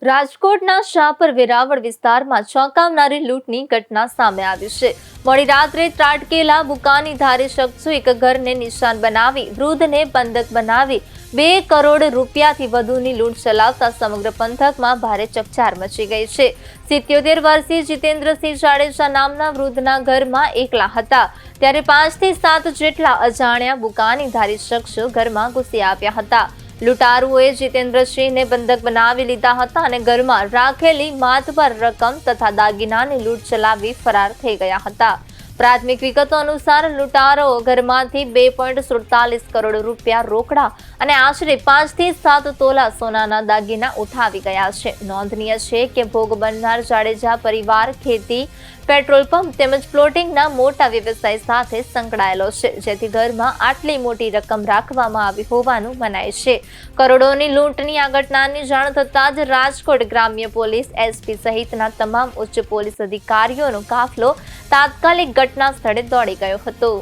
રાજકોટના શાહપર વેરાવળ વિસ્તારમાં ચોંકાવનારી લૂંટની ઘટના સામે આવી છે। મોડી રાત્રે ત્રાટકેલા બુકાનીધારી શખ્સો એક ઘરને નિશાન બનાવી વૃદ્ધને બંધક બનાવી 2 કરોડ રૂપિયાથી વધુની લૂંટ ચલાવતા સમગ્ર પંથકમાં ભારે ચકચાર મચી ગઈ છે। 77 વર્ષીય જીતેન્દ્રસિંહ જાડેજા નામના વૃદ્ધના ઘરમાં એકલા હતા ત્યારે 5 થી 7 જેટલા અજાણ્યા બુકાનીધારી શખ્સો ઘરમાં ઘૂસી આવ્યા હતા। લૂંટારુઓએ જીતેન્દ્રસિંહને બંધક બનાવી લીધા હતા અને ઘરમાં રાખેલી માતબર રકમ તથા દાગીનાની લૂંટ ચલાવી ફરાર થઈ ગયા હતા। પ્રાથમિક વિગતો અનુસાર લૂંટારાઓ ઘરમાંથી 2.47 કરોડ રૂપિયા રોકડા અને આશરે 5 થી 7 તોલા સોનાના દાગીના ઉઠાવી ગયા છે। નોંધનીય છે કે ભોગ બનનાર જાડેજા પરિવાર ખેતી, પેટ્રોલ પંપ તેમજ પ્લોટિંગના મોટા વ્યવસાય સાથે સંકળાયેલો છે, જેથી ઘરમાં આટલી મોટી રકમ રાખવામાં આવી હોવાનું મનાય છે। કરોડોની લૂંટની આ ઘટનાની જાણ થતાં જ રાજકોટ ગ્રામ્ય પોલીસ, એસપી સહિતના તમામ ઉચ્ચ પોલીસ અધિકારીઓનો કાફલો તાત્કાલિક ઘટના સ્થળે દોડી ગયો હતો।